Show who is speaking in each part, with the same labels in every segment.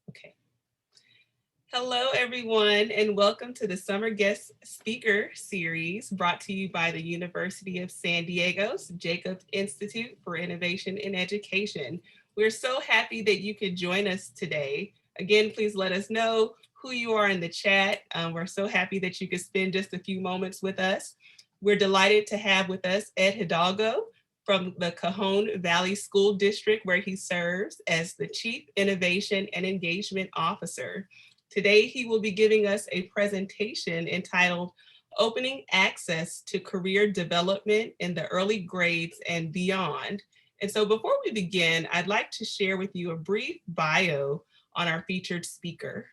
Speaker 1: Okay. Hello, everyone, and welcome to the Summer Guest Speaker Series brought to you by the University of San Diego's Jacobs Institute for Innovation in Education. We're so happy that you could join us today. Again, please let us know who you are in the chat. We're so happy that you could spend just a few moments with us. We're delighted to have with us Ed Hidalgo from the Cajon Valley School District, where he serves as the Chief Innovation and Engagement Officer. Today, he will be giving us a presentation entitled Opening Access to Career Development in the Early Grades and Beyond. And so before we begin, I'd like to share with you a brief bio on our featured speaker.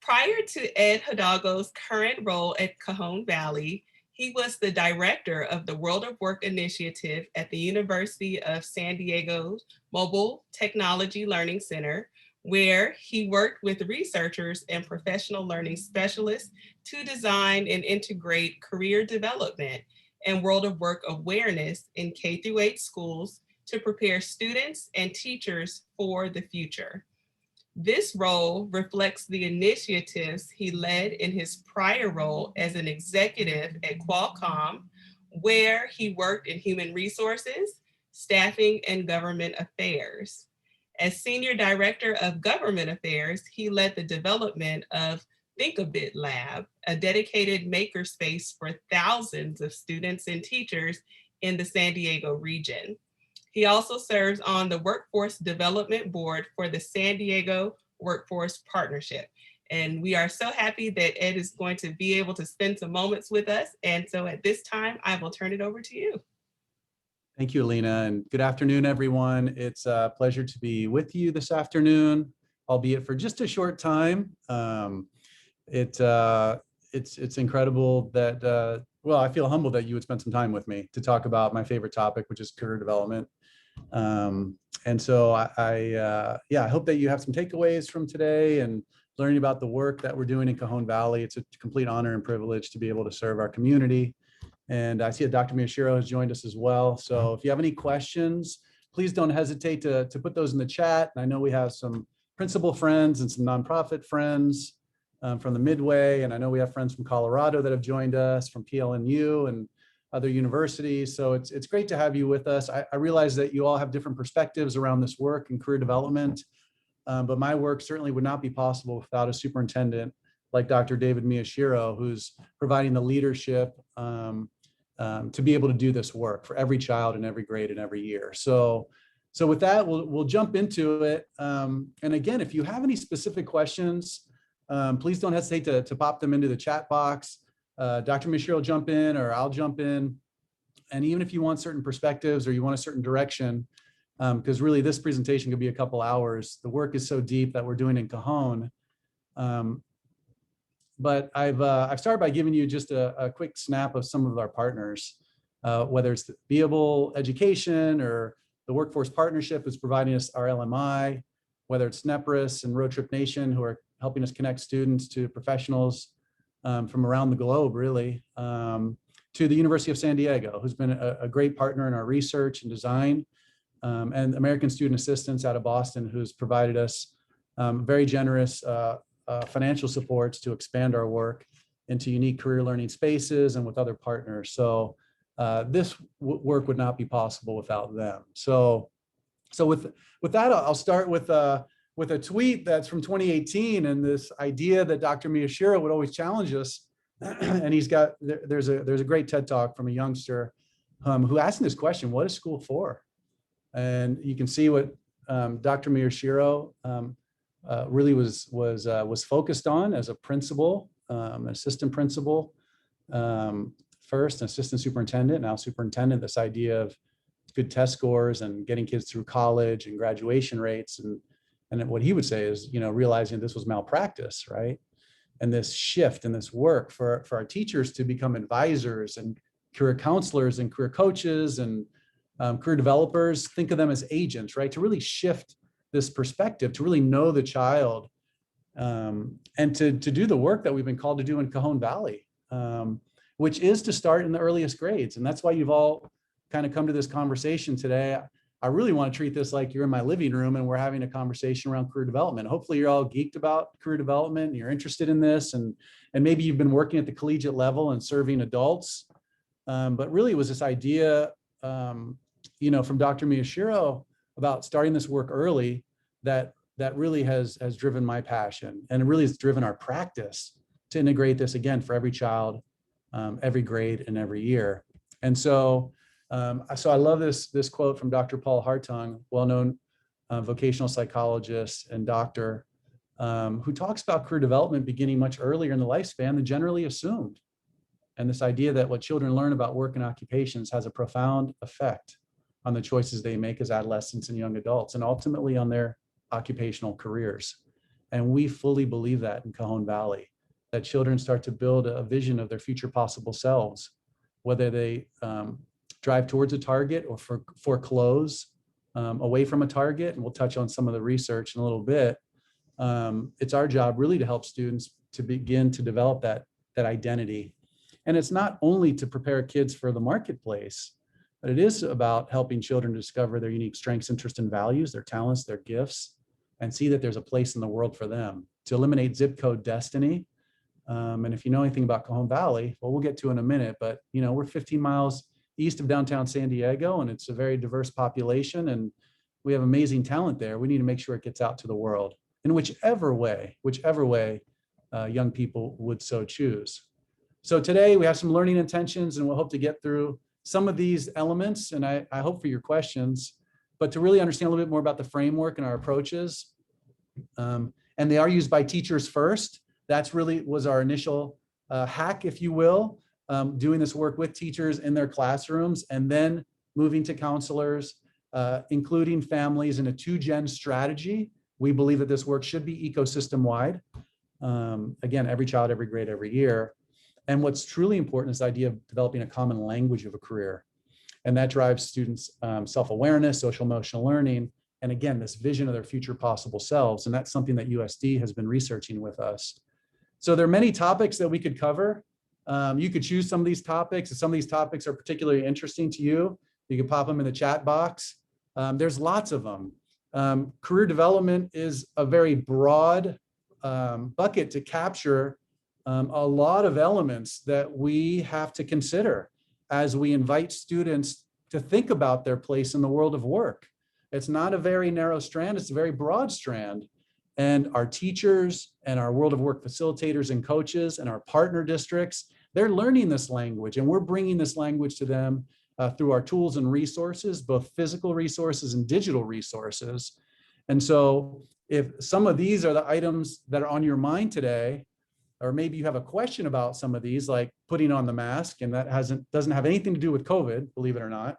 Speaker 1: Prior to Ed Hidalgo's current role at Cajon Valley, he was the director of the World of Work initiative at the University of San Diego's Mobile Technology Learning Center, where he worked with researchers and professional learning specialists to design and integrate career development and World of Work awareness in K-8 schools to prepare students and teachers for the future. This role reflects the initiatives he led in his prior role as an executive at Qualcomm, where he worked in human resources, staffing, and government affairs. As Senior Director of Government Affairs, he led the development of Think-A-Bit Lab, a dedicated makerspace for thousands of students and teachers in the San Diego region. He also serves on the Workforce Development Board for the San Diego Workforce Partnership. And we are so happy that Ed is going to be able to spend some moments with us. And so at this time, I will turn it over to you.
Speaker 2: Thank you, Alina, and good afternoon, everyone. It's a pleasure to be with you this afternoon, albeit for just a short time. It's incredible that, well, I feel humbled that you would spend some time with me to talk about my favorite topic, which is career development. And so I hope that you have some takeaways from today and learning about the work that we're doing in Cajon Valley. It's a complete honor and privilege to be able to serve our community. And I see that Dr. Miyashiro has joined us as well. So if you have any questions, please don't hesitate to put those in the chat. And I know we have some principal friends and some nonprofit friends from the Midway. And I know we have friends from Colorado that have joined us, from PLNU and other universities. So it's great to have you with us. I realize that you all have different perspectives around this work and career development, but my work certainly would not be possible without a superintendent like Dr. David Miyashiro, who's providing the leadership to be able to do this work for every child in every grade and every year. So with that, we'll jump into it. And again, if you have any specific questions, please don't hesitate to pop them into the chat box. Dr. Mishra will jump in, or I'll jump in. And even if you want certain perspectives or you want a certain direction, because really this presentation could be a couple hours. The work is so deep that we're doing in Cajon. But I've started by giving you just a quick snap of some of our partners, whether it's the Beable Education or the Workforce Partnership is providing us our LMI, whether it's NEPRIS and Road Trip Nation, who are helping us connect students to professionals from around the globe, really, to the University of San Diego, who's been a great partner in our research and design, and American Student Assistance out of Boston, who's provided us very generous financial supports to expand our work into unique career learning spaces and with other partners. So this work would not be possible without them. So with that, I'll start with a tweet that's from 2018, and this idea that Dr. Miyashiro would always challenge us. And there's a great TED Talk from a youngster who asked him this question: what is school for? And you can see what Dr. Miyashiro really was focused on as a principal, assistant principal, first, an assistant superintendent, now superintendent. This idea of good test scores and getting kids through college and graduation rates, and what he would say is, realizing this was malpractice, right? And this shift and this work for our teachers to become advisors and career counselors and career coaches and career developers. Think of them as agents, right? To really shift this perspective, to really know the child, and to do the work that we've been called to do in Cajon Valley, which is to start in the earliest grades. And that's why you've all kind of come to this conversation today. I really want to treat this like you're in my living room and we're having a conversation around career development. Hopefully you're all geeked about career development and you're interested in this, and maybe you've been working at the collegiate level and serving adults. But really it was this idea, from Dr. Miyashiro about starting this work early that really has driven my passion, and it really has driven our practice to integrate this again for every child, every grade and every year. And so I love this quote from Dr. Paul Hartung, well-known vocational psychologist and doctor, who talks about career development beginning much earlier in the lifespan than generally assumed. And this idea that what children learn about work and occupations has a profound effect on the choices they make as adolescents and young adults, and ultimately on their occupational careers. And we fully believe that in Cajon Valley, that children start to build a vision of their future possible selves, whether they drive towards a target or foreclose away from a target. And we'll touch on some of the research in a little bit. It's our job really to help students to begin to develop that identity. And it's not only to prepare kids for the marketplace, but it is about helping children discover their unique strengths, interests, and values, their talents, their gifts, and see that there's a place in the world for them, to eliminate zip code destiny. And if you know anything about Cajon Valley, well, we'll get to in a minute, but we're 15 miles east of downtown San Diego, and it's a very diverse population, and we have amazing talent there. We need to make sure it gets out to the world in whichever way young people would so choose. So today we have some learning intentions, and we'll hope to get through some of these elements, and I hope for your questions, but to really understand a little bit more about the framework and our approaches. And they are used by teachers first. That's really was our initial hack, if you will, doing this work with teachers in their classrooms, and then moving to counselors, including families in a 2-gen strategy. We believe that this work should be ecosystem-wide. Again, every child, every grade, every year. And what's truly important is the idea of developing a common language of a career. And that drives students' self-awareness, social emotional learning, and again, this vision of their future possible selves. And that's something that USD has been researching with us. So there are many topics that we could cover. You could choose some of these topics. If some of these topics are particularly interesting to you, you can pop them in the chat box. There's lots of them. Career development is a very broad bucket to capture a lot of elements that we have to consider as we invite students to think about their place in the world of work. It's not a very narrow strand, it's a very broad strand. And our teachers and our world of work facilitators and coaches and our partner districts, they're learning this language, and we're bringing this language to them through our tools and resources, both physical resources and digital resources. And so if some of these are the items that are on your mind today, or maybe you have a question about some of these, like putting on the mask, and that doesn't have anything to do with COVID, believe it or not.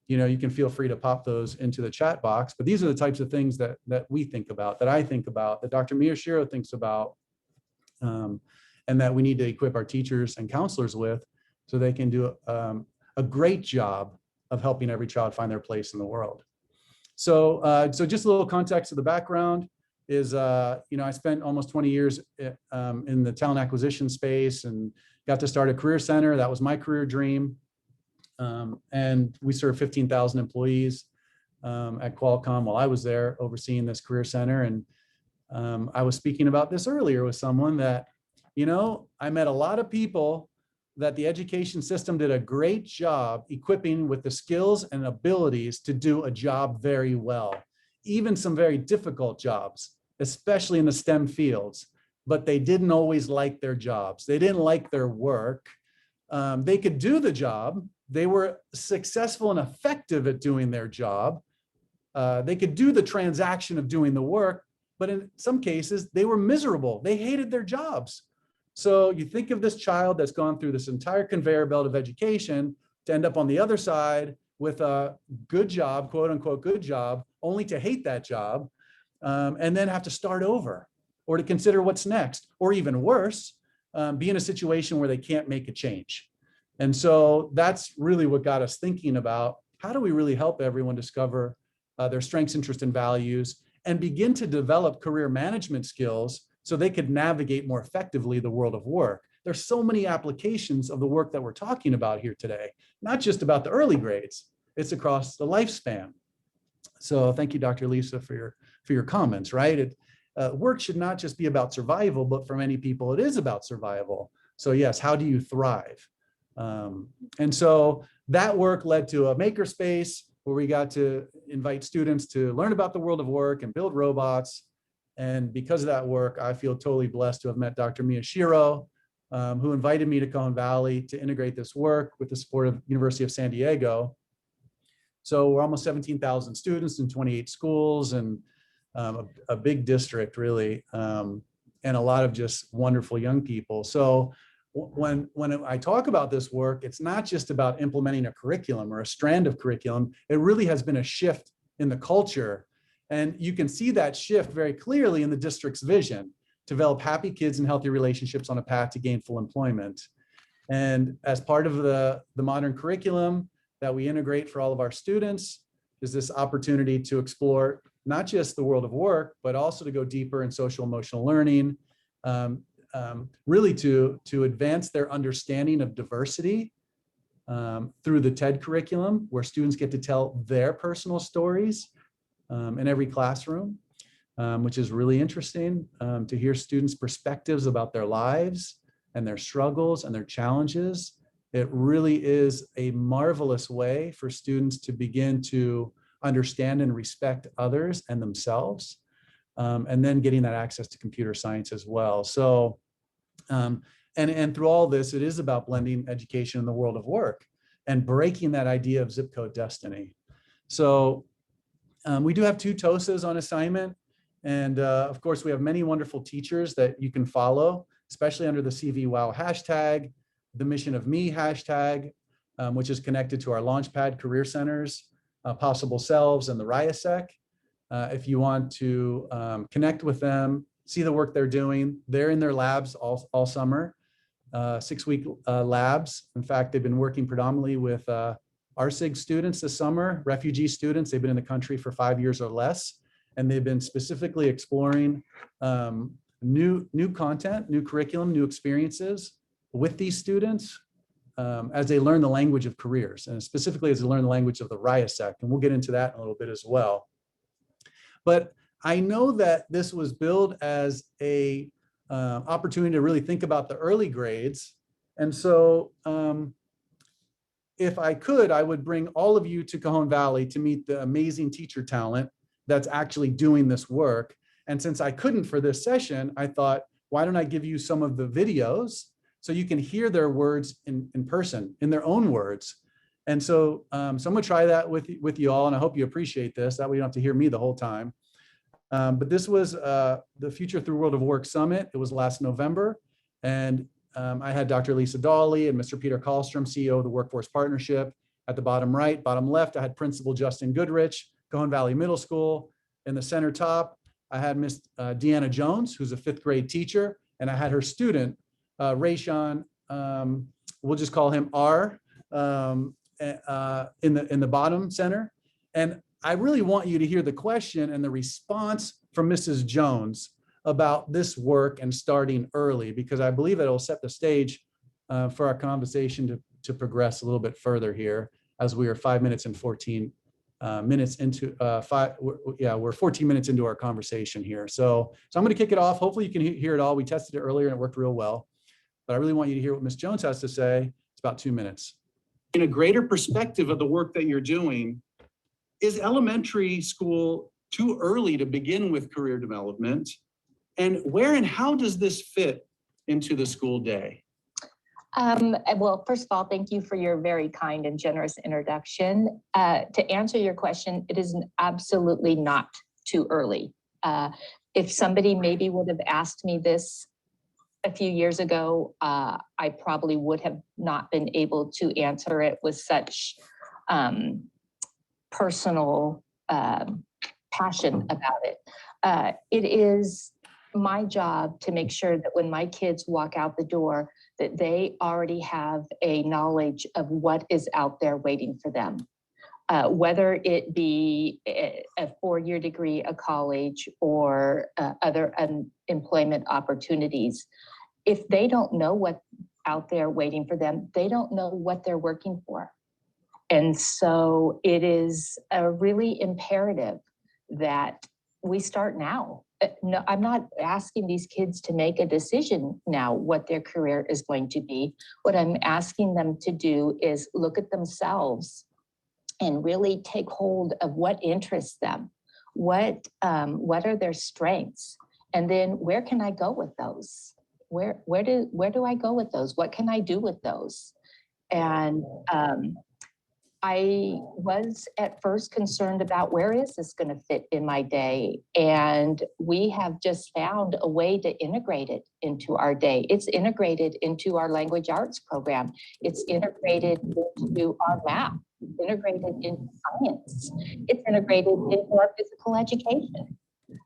Speaker 2: You can feel free to pop those into the chat box. But these are the types of things that we think about, that I think about, that Dr. Miyashiro thinks about, and that we need to equip our teachers and counselors with, so they can do a great job of helping every child find their place in the world. So just a little context of the background is, I spent almost 20 years in the talent acquisition space and got to start a career center. That was my career dream. And we served 15,000 employees at Qualcomm while I was there overseeing this career center. And I was speaking about this earlier with someone that, I met a lot of people that the education system did a great job equipping with the skills and abilities to do a job very well, even some very difficult jobs, especially in the STEM fields, but they didn't always like their jobs. They didn't like their work. They could do the job. They were successful and effective at doing their job. They could do the transaction of doing the work, but in some cases, they were miserable. They hated their jobs. So you think of this child that's gone through this entire conveyor belt of education to end up on the other side with a good job, quote unquote, good job, only to hate that job, and then have to start over, or to consider what's next, or even worse, be in a situation where they can't make a change. And so that's really what got us thinking about, how do we really help everyone discover their strengths, interests, and values, and begin to develop career management skills so they could navigate more effectively the world of work. There's so many applications of the work that we're talking about here today, not just about the early grades. it's across the lifespan. So thank you, Dr. Lisa, for your comments, right? Work should not just be about survival, but for many people, it is about survival. So yes, how do you thrive? And so that work led to a makerspace where we got to invite students to learn about the world of work and build robots. And because of that work, I feel totally blessed to have met Dr. Miyashiro, who invited me to Cajon Valley to integrate this work with the support of University of San Diego. So we're almost 17,000 students in 28 schools, and a big district, really, and a lot of just wonderful young people. So when I talk about this work, it's not just about implementing a curriculum or a strand of curriculum. It really has been a shift in the culture. And you can see that shift very clearly in the district's vision: develop happy kids and healthy relationships on a path to gainful employment. And as part of the modern curriculum that we integrate for all of our students is this opportunity to explore not just the world of work, but also to go deeper in social emotional learning, really to advance their understanding of diversity through the TED curriculum, where students get to tell their personal stories in every classroom, which is really interesting to hear students' perspectives about their lives and their struggles and their challenges. It really is a marvelous way for students to begin to understand and respect others and themselves, and then getting that access to computer science as well. So, and through all this, it is about blending education and the world of work and breaking that idea of zip code destiny. So we do have 2 TOSAs on assignment. And of course, we have many wonderful teachers that you can follow, especially under the CVWOW hashtag, the Mission of Me hashtag, which is connected to our Launchpad career centers, Possible Selves, and the RIASEC. If you want to connect with them, see the work they're doing, they're in their labs all summer, 6-week labs. In fact, they've been working predominantly with RIASEC students this summer, refugee students. They've been in the country for 5 years or less, and they've been specifically exploring new content, new curriculum, new experiences with these students as they learn the language of careers, and specifically as they learn the language of the RIASEC, and we'll get into that in a little bit as well. But I know that this was billed as a opportunity to really think about the early grades, and so if I could, I would bring all of you to Cajon Valley to meet the amazing teacher talent that's actually doing this work. And since I couldn't for this session, I thought, why don't I give you some of the videos so you can hear their words in person, in their own words. And so, so I'm gonna try that with you all, and I hope you appreciate this. That way you don't have to hear me the whole time. But this was the Future Through World of Work Summit. It was last November. And I had Dr. Lisa Dawley and Mr. Peter Kallstrom, CEO of the Workforce Partnership. At the bottom right, bottom left, I had Principal Justin Goodrich, Cajon Valley Middle School. In the center top, I had Miss Deanna Jones, who's a 5th grade teacher, and I had her student, Rayshawn, we'll just call him R, in the bottom center. And I really want you to hear the question and the response from Mrs. Jones about this work and starting early, because I believe it'll set the stage for our conversation to progress a little bit further here, as we are 5 minutes and 14 minutes into we're 14 minutes into our conversation here. So I'm going to kick it off. Hopefully you can hear it all. We tested it earlier and it worked real well, but I really want you to hear what Ms. Jones has to say. It's about 2 minutes. In a greater perspective of the work that you're doing, is elementary school too early to begin with career development? And where and how does this fit into the school day?
Speaker 3: Well, first of all, thank you for your very kind and generous introduction. To answer your question, it is absolutely not too early. If somebody maybe would have asked me this a few years ago, I probably would have not been able to answer it with such personal passion about it. It is my job to make sure that when my kids walk out the door, that they already have a knowledge of what is out there waiting for them. Whether it be a 4-year degree, a college, or other employment opportunities. If they don't know what's out there waiting for them, they don't know what they're working for. And so it is really imperative that we start now. No, I'm not asking these kids to make a decision now what their career is going to be. What I'm asking them to do is look at themselves and really take hold of what interests them. What are their strengths? And then where can I go with those? Where do I go with those? What can I do with those? And I was at first concerned about where is this going to fit in my day? And we have just found a way to integrate it into our day. It's integrated into our language arts program. It's integrated into our math, integrated into science. It's integrated into our physical education.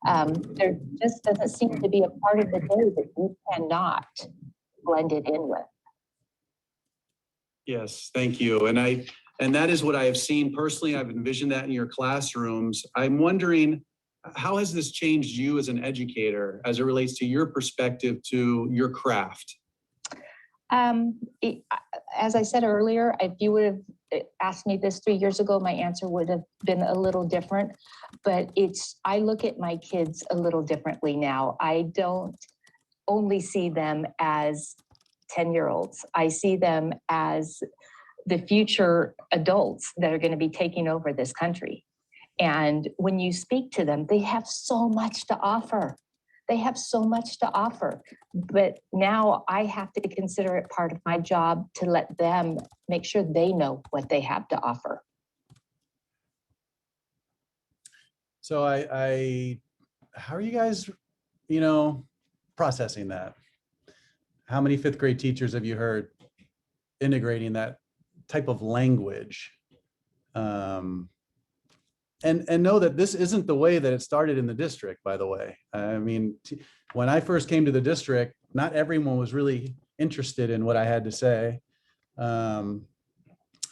Speaker 3: There just doesn't seem to be a part of the day that we cannot blend it in with.
Speaker 2: Yes, thank you. And that is what I have seen personally. I've envisioned that in your classrooms. I'm wondering, how has this changed you as an educator as it relates to your perspective to your craft?
Speaker 3: As I said earlier, if you would have asked me this 3 years ago, my answer would have been a little different. But I look at my kids a little differently now. I don't only see them as 10-year-olds. I see them as the future adults that are going to be taking over this country. And when you speak to them, they have so much to offer. They have so much to offer. But now I have to consider it part of my job to let them make sure they know what they have to offer.
Speaker 2: So how are you guys, processing that? How many fifth grade teachers have you heard integrating that type of language? And know that this isn't the way that it started in the district, by the way. I mean, when I first came to the district, not everyone was really interested in what I had to say. Thank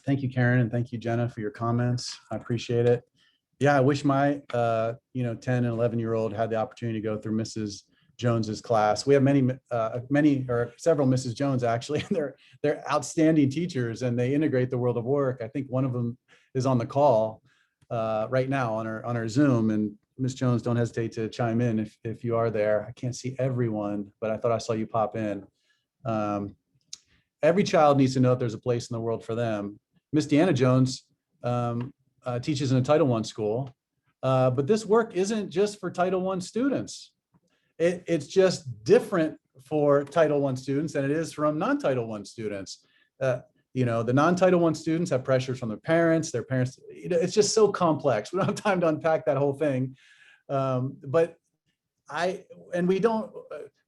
Speaker 2: you, Karen, and thank you, Jenna, for your comments. I appreciate it. Yeah, I wish my 10 and 11-year-old had the opportunity to go through Mrs. Jones's class. We have many or several Mrs. Jones actually, and they're outstanding teachers, and they integrate the world of work. I think one of them is on the call right now on our Zoom, and Ms. Jones, don't hesitate to chime in if you are there. I can't see everyone, but I thought I saw you pop in. Every child needs to know that there's a place in the world for them. Miss Deanna Jones teaches in a Title I school, but this work isn't just for Title I students. It's just different for Title I students than it is from non-Title I students. The non-Title I students have pressures from their parents. It's just so complex. We don't have time to unpack that whole thing.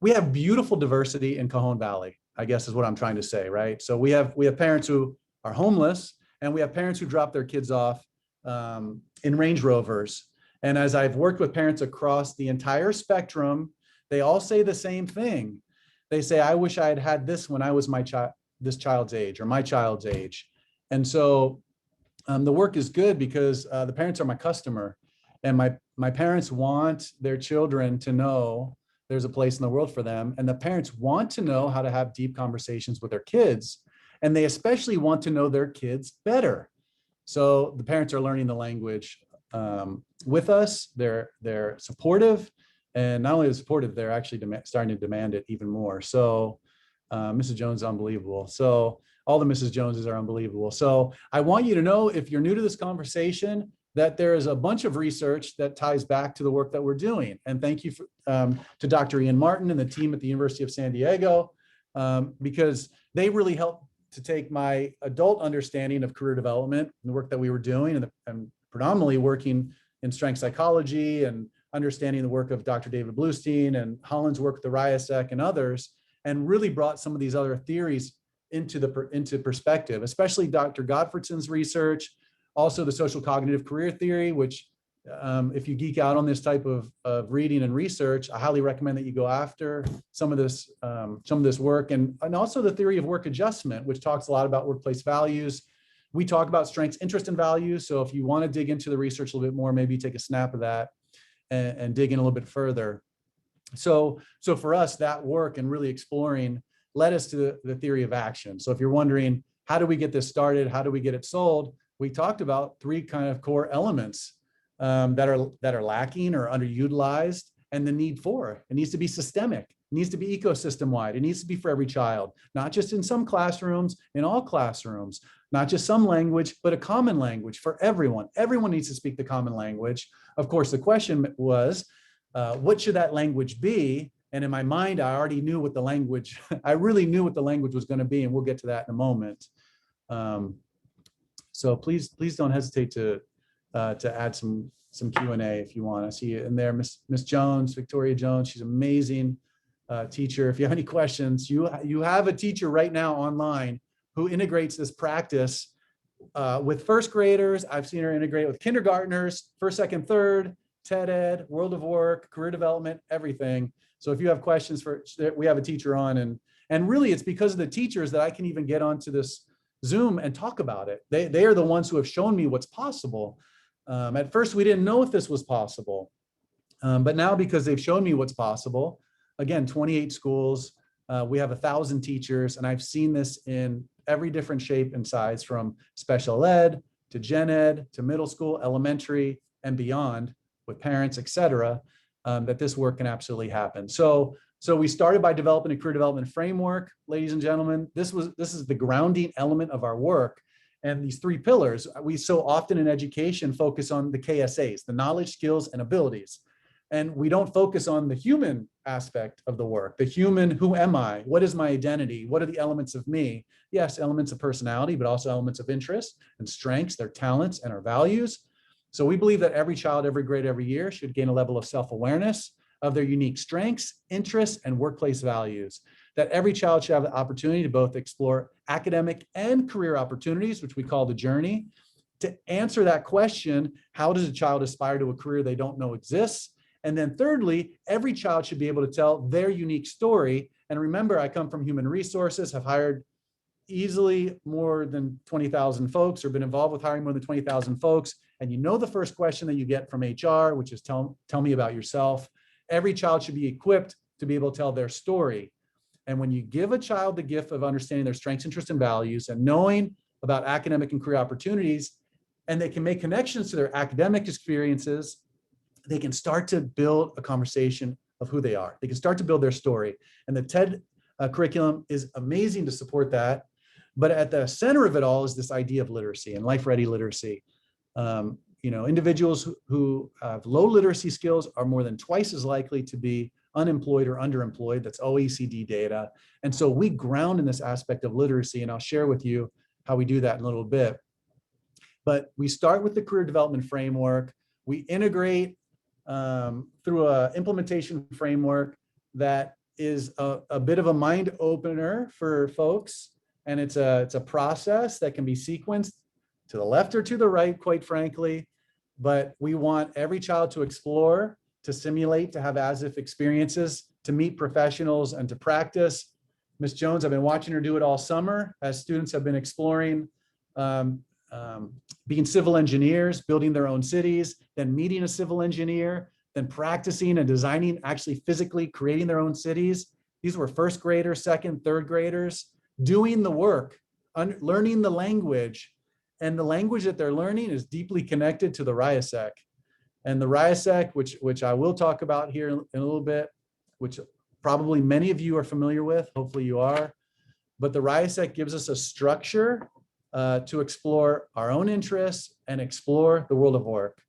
Speaker 2: We have beautiful diversity in Cajon Valley, I guess is what I'm trying to say, right? So we have parents who are homeless, and we have parents who drop their kids off in Range Rovers. And as I've worked with parents across the entire spectrum, they all say the same thing. They say, I wish I had had this when I was this child's age or my child's age. And so the work is good because the parents are my customer, and my parents want their children to know there's a place in the world for them. And the parents want to know how to have deep conversations with their kids. And they especially want to know their kids better. So the parents are learning the language with us. They're supportive, and not only is supportive, they're actually starting to demand it even more. So Mrs. Jones is unbelievable. So all the Mrs. Joneses are unbelievable. So I want you to know, if you're new to this conversation, that there is a bunch of research that ties back to the work that we're doing. And thank you to Dr. Ian Martin and the team at the University of San Diego, because they really helped to take my adult understanding of career development and the work that we were doing, and predominantly working in strength psychology and understanding the work of Dr. David Bluestein and Holland's work with the RIASEC and others, and really brought some of these other theories into perspective, especially Dr. Gottfredson's research, also the social cognitive career theory, which if you geek out on this type of reading and research, I highly recommend that you go after some of this work, and also the theory of work adjustment, which talks a lot about workplace values. We talk about strengths, interest, and values. So if you want to dig into the research a little bit more, maybe take a snap of that and dig in a little bit further. So for us, that work and really exploring led us to the theory of action. So if you're wondering, how do we get this started? How do we get it sold? we talked about three kind of core elements that are lacking or underutilized, and the need for it. It needs to be systemic. It needs to be ecosystem wide. It needs to be for every child, not just in some classrooms, in all classrooms, not just some language, but a common language for everyone. Everyone needs to speak the common language. Of course, the question was, what should that language be? And in my mind, I already knew what the language, I really knew what the language was going to be, and we'll get to that in a moment. So please don't hesitate to add some Q&A if you want. I see it in there, Miss Jones, Victoria Jones. She's an amazing teacher. If you have any questions, you have a teacher right now online who integrates this practice with first graders. I've seen her integrate with kindergartners, first, second, third, TED Ed, World of Work, career development, everything. So if you have questions we have a teacher on, and really it's because of the teachers that I can even get onto this Zoom and talk about it. They are the ones who have shown me what's possible. At first, we didn't know if this was possible, but now because they've shown me what's possible, again, 28 schools, we have 1,000 teachers, and I've seen this in every different shape and size, from special ed to gen ed to middle school, elementary, and beyond, with parents, et cetera, that this work can absolutely happen. So we started by developing a career development framework, ladies and gentlemen. This is the grounding element of our work. And these three pillars, we so often in education focus on the KSAs, the knowledge, skills, and abilities. And we don't focus on the human aspect of the work, the human, who am I? What is my identity? What are the elements of me? Yes, elements of personality, but also elements of interest and strengths, their talents, and our values. So we believe that every child, every grade, every year should gain a level of self-awareness of their unique strengths, interests, and workplace values. That every child should have the opportunity to both explore academic and career opportunities, which we call the journey. To answer that question, how does a child aspire to a career they don't know exists? And then thirdly, every child should be able to tell their unique story. And remember, I come from human resources, have hired easily more than 20,000 folks, or been involved with hiring more than 20,000 folks. And you know the first question that you get from HR, which is tell me about yourself. Every child should be equipped to be able to tell their story. And when you give a child the gift of understanding their strengths, interests, and values, and knowing about academic and career opportunities, and they can make connections to their academic experiences, they can start to build a conversation of who they are. They can start to build their story. And the TED curriculum is amazing to support that. But at the center of it all is this idea of literacy and life-ready literacy. Individuals who have low literacy skills are more than twice as likely to be unemployed or underemployed. That's OECD data. And so we ground in this aspect of literacy, and I'll share with you how we do that in a little bit. But we start with the career development framework. We integrate through an implementation framework that is a bit of a mind opener for folks. And it's a process that can be sequenced to the left or to the right, quite frankly. But we want every child to explore, to simulate, to have as-if experiences, to meet professionals, and to practice. Ms. Jones, I've been watching her do it all summer as students have been exploring being civil engineers, building their own cities, then meeting a civil engineer, then practicing and designing, actually physically creating their own cities. These were first graders, second, third graders, doing the work, learning the language. And the language that they're learning is deeply connected to the RIASEC. And the RIASEC, which I will talk about here in a little bit, which probably many of you are familiar with, hopefully you are. But the RIASEC gives us a structure to explore our own interests and explore the world of work.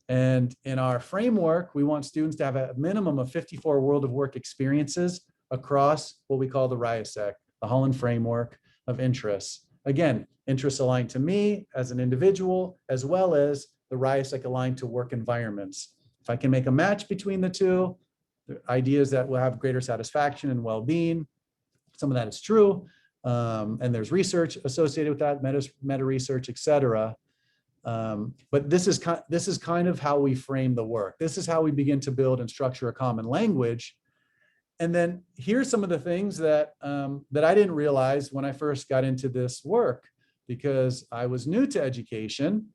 Speaker 2: And in our framework, we want students to have a minimum of 54 world of work experiences across what we call the RIASEC, the Holland framework of interests. Again, interests aligned to me as an individual, as well as the RIASEC aligned to work environments. If I can make a match between the two, the ideas that will have greater satisfaction and well-being, some of that is true. And there's research associated with that, meta research, et cetera. But this is kind of how we frame the work. This is how we begin to build and structure a common language. And then here's some of the things that I didn't realize when I first got into this work, because I was new to education.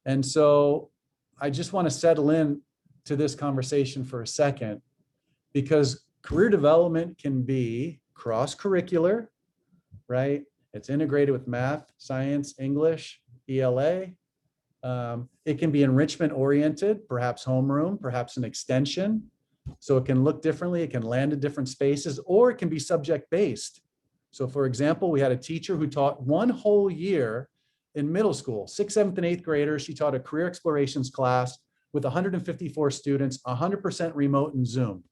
Speaker 2: And so I just want to settle in to this conversation for a second, because career development can be cross-curricular, right? It's integrated with math, science, English, ELA. It can be enrichment oriented, perhaps homeroom, perhaps an extension. So it can look differently, it can land in different spaces, or it can be subject based. So for example, we had a teacher who taught one whole year in middle school, 6th, 7th, and 8th graders. She taught a career explorations class with 154 students, 100% remote and Zoom.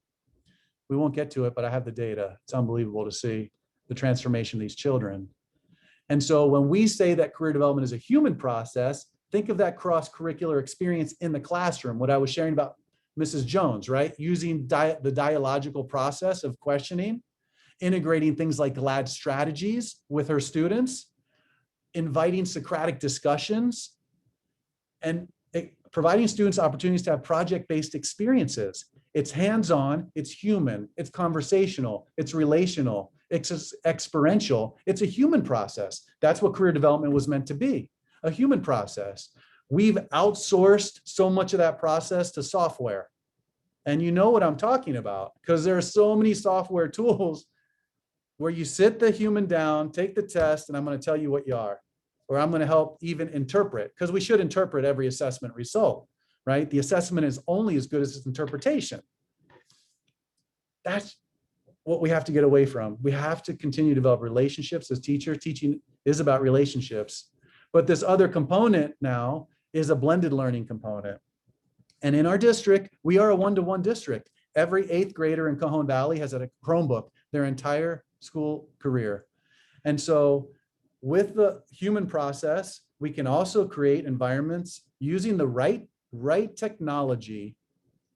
Speaker 2: We won't get to it, but I have the data. It's unbelievable to see the transformation of these children. And so when we say that career development is a human process, think of that cross-curricular experience in the classroom, what I was sharing about Mrs. Jones, right? Using the dialogical process of questioning, integrating things like GLAD strategies with her students, inviting Socratic discussions, and providing students opportunities to have project-based experiences. It's hands-on, it's human, it's conversational, it's relational, it's experiential. It's a human process. That's what career development was meant to be, a human process. We've outsourced so much of that process to software. And you know what I'm talking about, because there are so many software tools where you sit the human down, take the test, and I'm going to tell you what you are, or I'm going to help even interpret, because we should interpret every assessment result, right? The assessment is only as good as its interpretation. That's what we have to get away from. We have to continue to develop relationships as teachers. Teaching is about relationships. But this other component now is a blended learning component. And in our district, we are a one-to-one district. Every 8th grader in Cajon Valley has a Chromebook their entire school career. And so with the human process, we can also create environments using the right technology,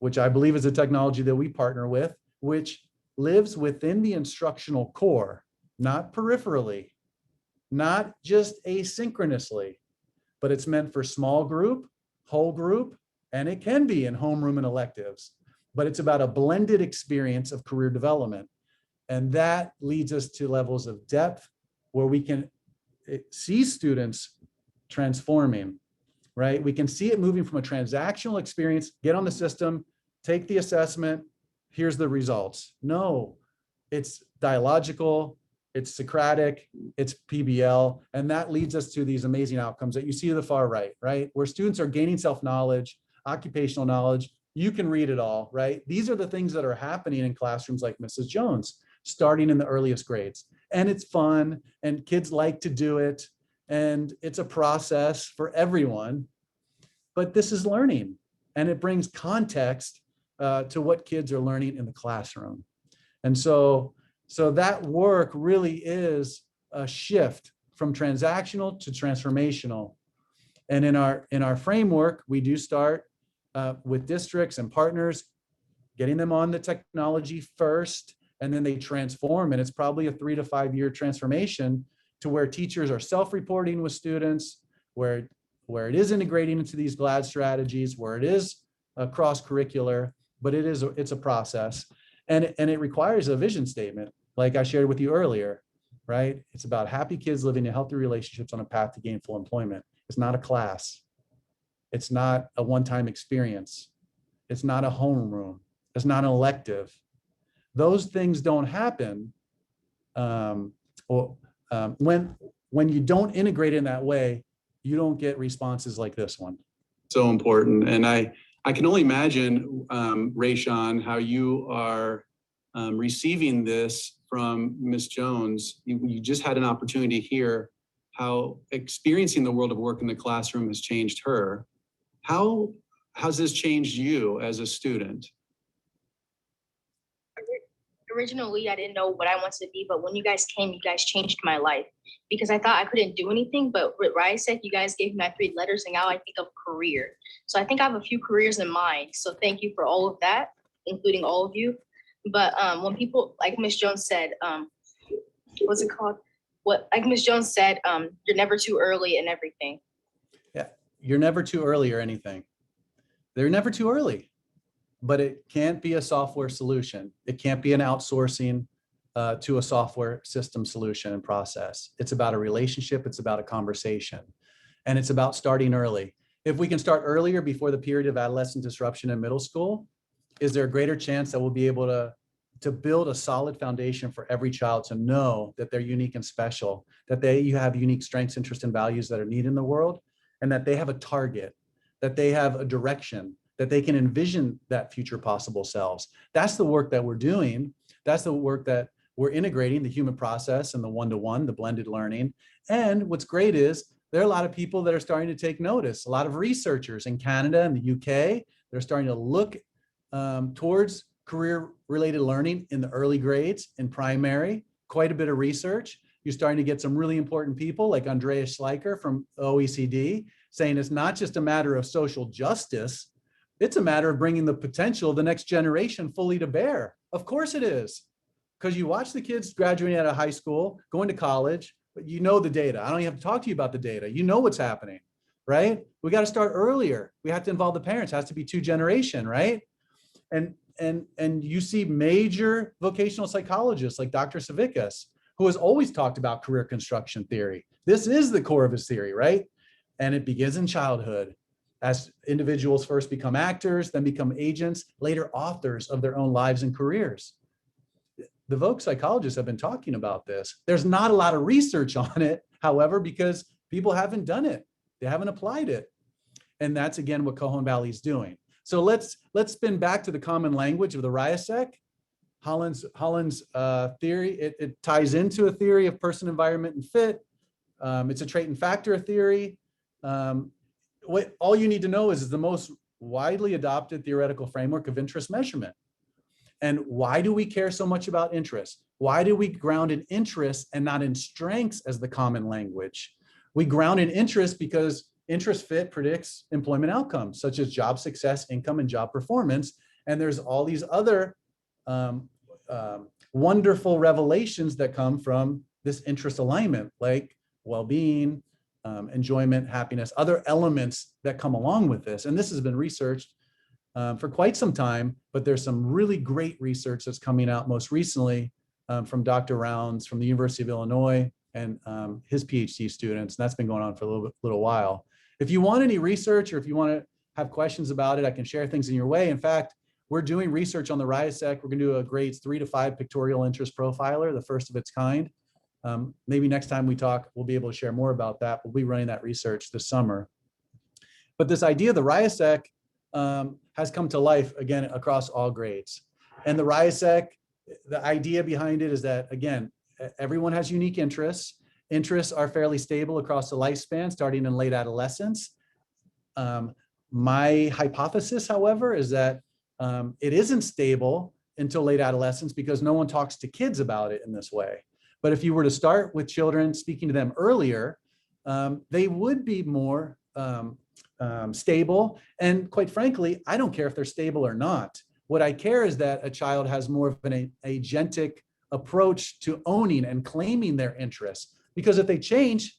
Speaker 2: which I believe is a technology that we partner with, which lives within the instructional core, not peripherally, not just asynchronously, but it's meant for small group, whole group, and it can be in homeroom and electives, but it's about a blended experience of career development. And that leads us to levels of depth where we can see students transforming, right? We can see it moving from a transactional experience, get on the system, take the assessment, here's the results. No, it's dialogical, it's Socratic, it's PBL, and that leads us to these amazing outcomes that you see to the far right, right? Where students are gaining self-knowledge, occupational knowledge. You can read it all, right? These are the things that are happening in classrooms like Mrs. Jones, starting in the earliest grades. And it's fun, and kids like to do it, and it's a process for everyone. But this is learning, and it brings context to what kids are learning in the classroom. And so that work really is a shift from transactional to transformational. And in our framework, we do start with districts and partners, getting them on the technology first, and then they transform. And it's probably a 3 to 5 year transformation to where teachers are self-reporting with students, where it is integrating into these GLAD strategies, where it is cross-curricular, but it's a process. And it requires a vision statement, like I shared with you earlier, right? It's about happy kids living in healthy relationships on a path to gainful employment. It's not a class. It's not a one-time experience. It's not a homeroom. It's not an elective. Those things don't happen when you don't integrate in that way. You don't get responses like this one.
Speaker 4: So important. And I can only imagine, Rayshawn, how you are receiving this from Ms. Jones. You just had an opportunity to hear how experiencing the world of work in the classroom has changed her. How has this changed you as a student?
Speaker 5: Originally, I didn't know what I wanted to be, but when you guys came, you guys changed my life because I thought I couldn't do anything. But with RIASEC, you guys gave me my 3 letters, and now I think of career. So I think I have a few careers in mind. So thank you for all of that, including all of you. But when people, like Ms. Jones said, what's it called? Like Ms. Jones said, you're never too early and everything.
Speaker 2: Yeah, you're never too early or anything. They're never too early. But it can't be a software solution. It can't be an outsourcing to a software system solution and process. It's about a relationship. It's about a conversation. And it's about starting early. If we can start earlier before the period of adolescent disruption in middle school, is there a greater chance that we'll be able to build a solid foundation for every child to know that they're unique and special, that you have unique strengths, interests, and values that are needed in the world, and that they have a target, that they have a direction, that they can envision that future possible selves. That's the work that we're doing. That's the work that we're integrating, the human process and the one-to-one, the blended learning. And what's great is there are a lot of people that are starting to take notice. A lot of researchers in Canada and the UK, they're starting to look towards career-related learning in the early grades, in primary, quite a bit of research. You're starting to get some really important people like Andreas Schleicher from OECD saying it's not just a matter of social justice, it's a matter of bringing the potential of the next generation fully to bear. Of course it is, because you watch the kids graduating out of high school, going to college, but you know the data. I don't even have to talk to you about the data. You know what's happening, right? We got to start earlier. We have to involve the parents. It has to be 2-generation, right? And you see major vocational psychologists like Dr. Savickas, who has always talked about career construction theory. This is the core of his theory, right? And it begins in childhood as individuals first become actors, then become agents, later authors of their own lives and careers. The Voc psychologists have been talking about this. There's not a lot of research on it, however, because people haven't done it. They haven't applied it. And that's, again, what Cajon Valley is doing. So let's spin back to the common language of the RIASEC. Holland's theory, it ties into a theory of person, environment, and fit. It's a trait and factor theory. What all you need to know is the most widely adopted theoretical framework of interest measurement. And why do we care so much about interest? Why do we ground in interest and not in strengths as the common language? We ground in interest because interest fit predicts employment outcomes, such as job success, income, and job performance. And there's all these other wonderful revelations that come from this interest alignment, like well-being, enjoyment, happiness, other elements that come along with this. And this has been researched for quite some time, but there's some really great research that's coming out most recently from Dr. Rounds from the University of Illinois and his PhD students. And that's been going on for a little while. If you want any research or if you want to have questions about it, I can share things in your way. In fact, we're doing research on the RIASEC. We're going to do a grades 3 to 5 pictorial interest profiler, the first of its kind. Maybe next time we talk, we'll be able to share more about that. We'll be running that research this summer. But this idea of the RIASEC has come to life again across all grades. And the RIASEC, the idea behind it is that, again, everyone has unique interests. Interests are fairly stable across the lifespan, starting in late adolescence. My hypothesis, however, is that it isn't stable until late adolescence because no one talks to kids about it in this way. But if you were to start with children, speaking to them earlier, they would be more stable. And quite frankly, I don't care if they're stable or not. What I care is that a child has more of an agentic approach to owning and claiming their interests. Because if they change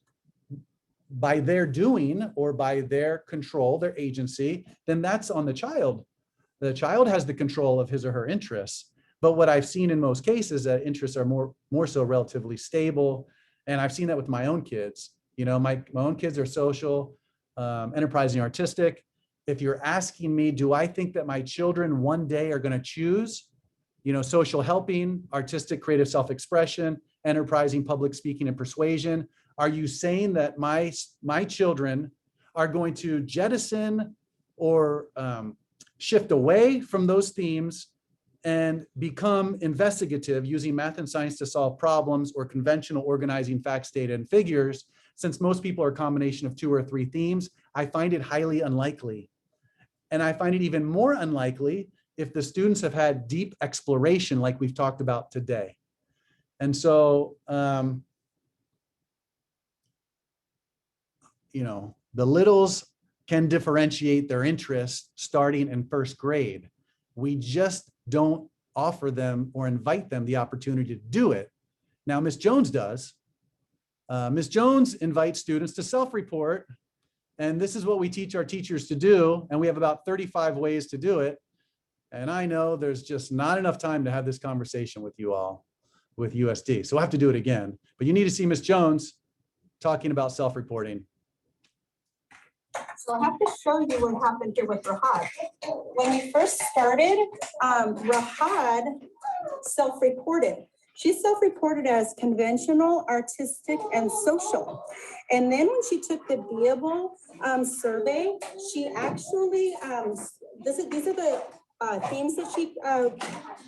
Speaker 2: by their doing or by their control, their agency, then that's on the child. The child has the control of his or her interests. But what I've seen in most cases that interests are more so relatively stable. And I've seen that with my own kids. You know, my own kids are social, enterprising, artistic. If you're asking me, do I think that my children one day are going to choose, you know, social helping, artistic, creative self-expression, enterprising, public speaking, and persuasion? Are you saying that my children are going to jettison or shift away from those themes and become investigative using math and science to solve problems or conventional organizing facts, data, and figures? Since most people are a combination of 2 or 3 themes, I find it highly unlikely. And I find it even more unlikely if the students have had deep exploration like we've talked about today. And so, you know, the littles can differentiate their interests starting in first grade. We just don't offer them or invite them the opportunity to do it. Now, Ms. Jones does. Ms. Jones invites students to self-report, and this is what we teach our teachers to do, and we have about 35 ways to do it. And I know there's just not enough time to have this conversation with you all, with USD. So we'll have to do it again. But you need to see Ms. Jones talking about self-reporting.
Speaker 6: So I have to show you what happened here with Rahad. When we first started, Rahad self-reported. She self-reported as conventional, artistic, and social. And then when she took the Beable survey, she actually, these are the themes that she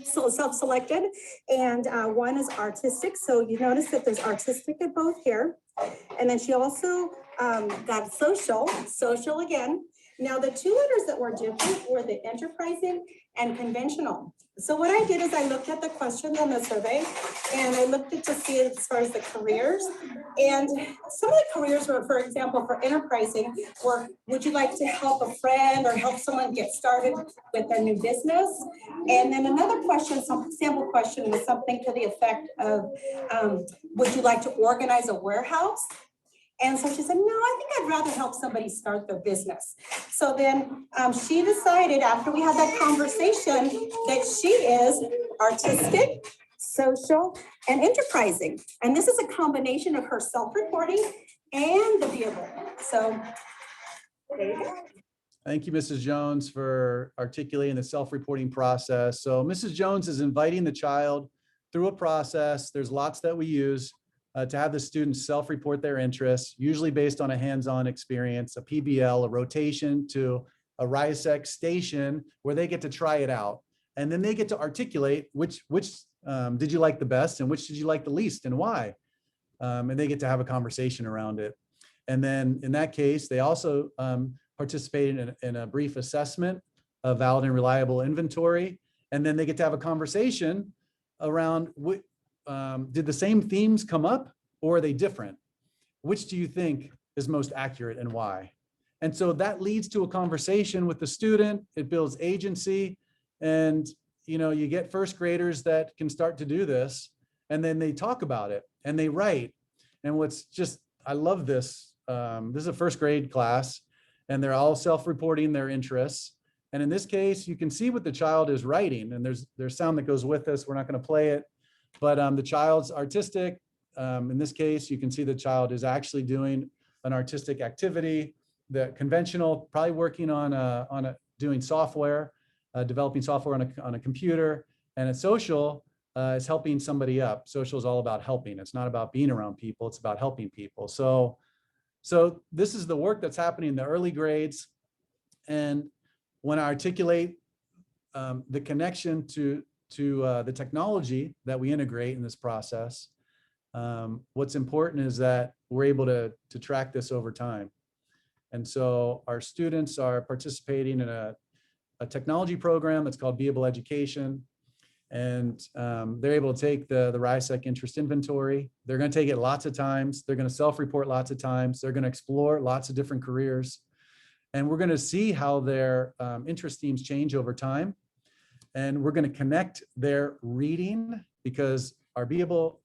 Speaker 6: self-selected. And one is artistic. So you notice that there's artistic in both here. And then she also got social again. Now the two letters that were different were the enterprising and conventional. So what I did is I looked at the questions on the survey and I looked at to see as far as the careers. And some of the careers were, for example, for enterprising, were, would you like to help a friend or help someone get started with their new business? And then another question, some sample question was something to the effect of, would you like to organize a warehouse? And so she said, no, I think I'd rather help somebody start their business. So then she decided after we had that conversation that she is artistic, social, and enterprising. And this is a combination of her self-reporting and the Beable. So there you go.
Speaker 2: Thank you, Mrs. Jones, for articulating the self-reporting process. So Mrs. Jones is inviting the child through a process. There's lots that we use to have the students self-report their interests, usually based on a hands-on experience, a PBL, a rotation to a RIASEC station where they get to try it out. And then they get to articulate which did you like the best and which did you like the least and why? And they get to have a conversation around it. And then in that case, they also participate in a brief assessment of valid and reliable inventory. And then they get to have a conversation around did the same themes come up or are they different? Which do you think is most accurate and why? And so that leads to a conversation with the student. It builds agency. And you get first graders that can start to do this, and then they talk about it and they write. And I love this. This is a first grade class and they're all self-reporting their interests. And in this case, you can see what the child is writing, and there's sound that goes with this. We're not going to play it. But the child's artistic. In this case, you can see the child is actually doing an artistic activity. The conventional, probably working on doing software, developing software on a computer. And a social is helping somebody up. Social is all about helping. It's not about being around people. It's about helping people. So this is the work that's happening in the early grades. And when I articulate the connection to the technology that we integrate in this process, what's important is that we're able to track this over time. And so our students are participating in a technology program that's called Beable Education. And they're able to take the RIASEC interest inventory. They're going to take it lots of times. They're going to self-report lots of times. They're going to explore lots of different careers. And we're going to see how their interest themes change over time. And we're going to connect their reading, because our Beable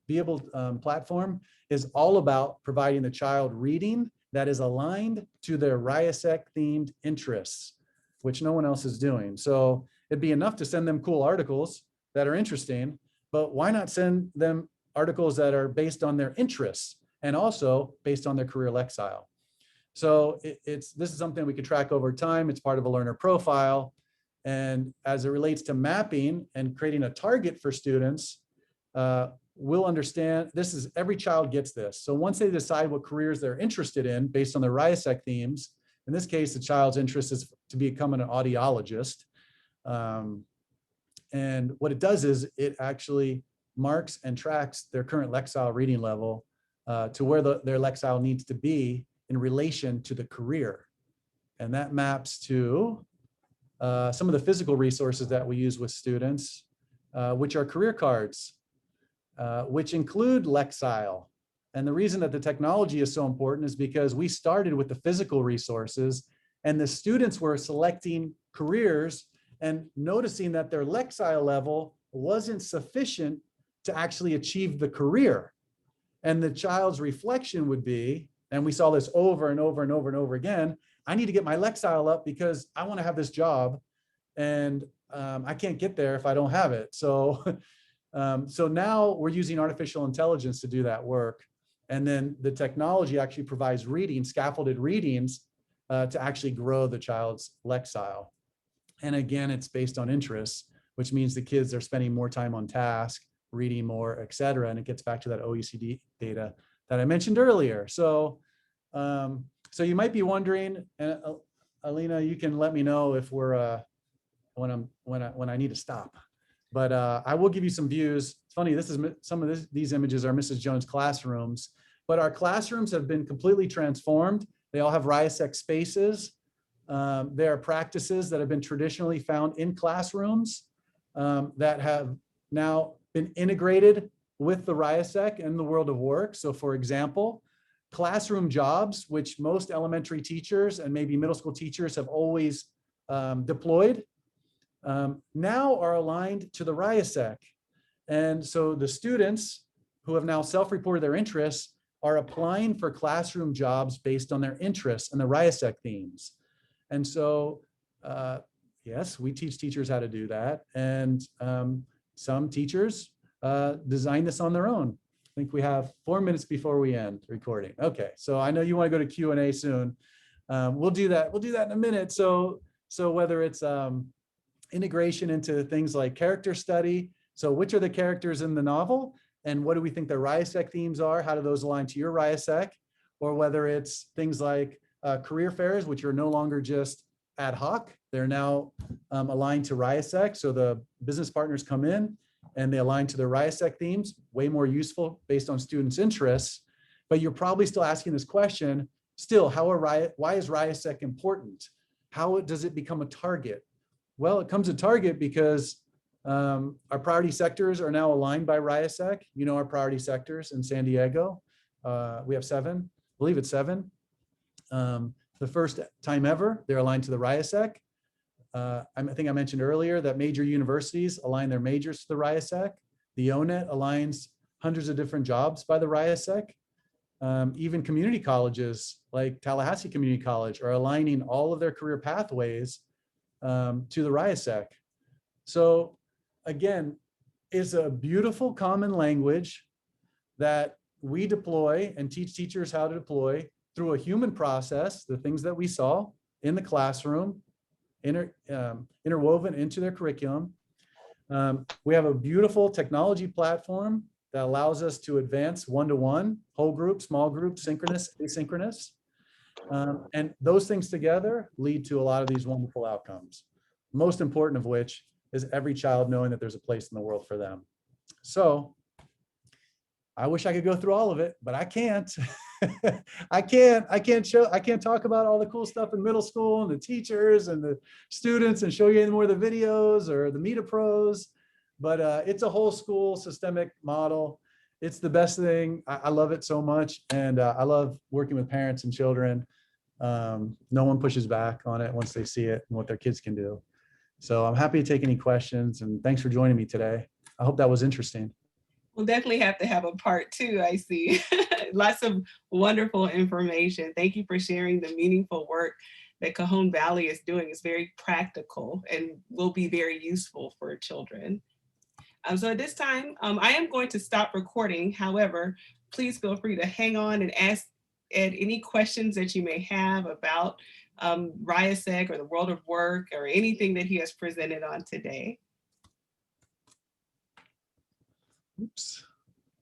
Speaker 2: platform is all about providing the child reading that is aligned to their RIASEC themed interests, which no one else is doing. So it'd be enough to send them cool articles that are interesting, but why not send them articles that are based on their interests and also based on their career lexile? So this is something we could track over time. It's part of a learner profile. And as it relates to mapping and creating a target for students, we'll understand every child gets this. So once they decide what careers they're interested in based on their RIASEC themes, in this case, the child's interest is to become an audiologist. And what it does is it actually marks and tracks their current lexile reading level to where their lexile needs to be in relation to the career. And that maps to some of the physical resources that we use with students, which are career cards, which include lexile. And the reason that the technology is so important is because we started with the physical resources, and the students were selecting careers and noticing that their lexile level wasn't sufficient to actually achieve the career. And the child's reflection would be, and we saw this over and over and over and over again, I need to get my lexile up because I want to have this job, and I can't get there if I don't have it. So now we're using artificial intelligence to do that work. And then the technology actually provides readings, scaffolded readings, to actually grow the child's lexile. And again, it's based on interests, which means the kids are spending more time on task, reading more, et cetera. And it gets back to that OECD data that I mentioned earlier. So, so you might be wondering, and Alina, you can let me know if we're when I need to stop. But I will give you some views. It's funny, this is some of these images are Mrs. Jones' classrooms, but our classrooms have been completely transformed. They all have RIASEC spaces. There are practices that have been traditionally found in classrooms that have now been integrated with the RIASEC and the world of work. So for example, classroom jobs, which most elementary teachers and maybe middle school teachers have always deployed, now are aligned to the RIASEC. And so the students who have now self-reported their interests are applying for classroom jobs based on their interests and the RIASEC themes. And so, yes, we teach teachers how to do that. And some teachers design this on their own. I think we have 4 minutes before we end recording. Okay, so I know you want to go to Q&A soon. We'll do that. We'll do that in a minute. So whether it's integration into things like character study. So which are the characters in the novel? And what do we think the RIASEC themes are? How do those align to your RIASEC? Or whether it's things like career fairs, which are no longer just ad hoc. They're now aligned to RIASEC. So the business partners come in and they align to their RIASEC themes, way more useful based on students' interests. But you're probably still asking this question, still, why is RIASEC important? How does it become a target? Well, it comes a target because our priority sectors are now aligned by RIASEC. You know our priority sectors in San Diego. We have 7, I believe it's 7. The first time ever, they're aligned to the RIASEC. I think I mentioned earlier that major universities align their majors to the RIASEC. The ONET aligns hundreds of different jobs by the RIASEC. Even community colleges like Tallahassee Community College are aligning all of their career pathways to the RIASEC. So again, it's a beautiful common language that we deploy and teach teachers how to deploy through a human process, the things that we saw in the classroom, interwoven into their curriculum. We have a beautiful technology platform that allows us to advance one-to-one, whole group, small group, synchronous, asynchronous. And those things together lead to a lot of these wonderful outcomes. Most important of which is every child knowing that there's a place in the world for them. So I wish I could go through all of it, but I can't. I can't talk about all the cool stuff in middle school and the teachers and the students and show you any more of the videos or the Meet a Pros, but it's a whole school systemic model. It's the best thing. I love it so much. And I love working with parents and children. No one pushes back on it once they see it and what their kids can do. So I'm happy to take any questions, and thanks for joining me today. I hope that was interesting.
Speaker 1: We'll definitely have to have a part 2, I see. Lots of wonderful information. Thank you for sharing the meaningful work that Cajon Valley is doing. It's very practical and will be very useful for children. So at this time, I am going to stop recording. However, please feel free to hang on and ask Ed any questions that you may have about RIASEC or the world of work or anything that he has presented on today.
Speaker 2: Oops.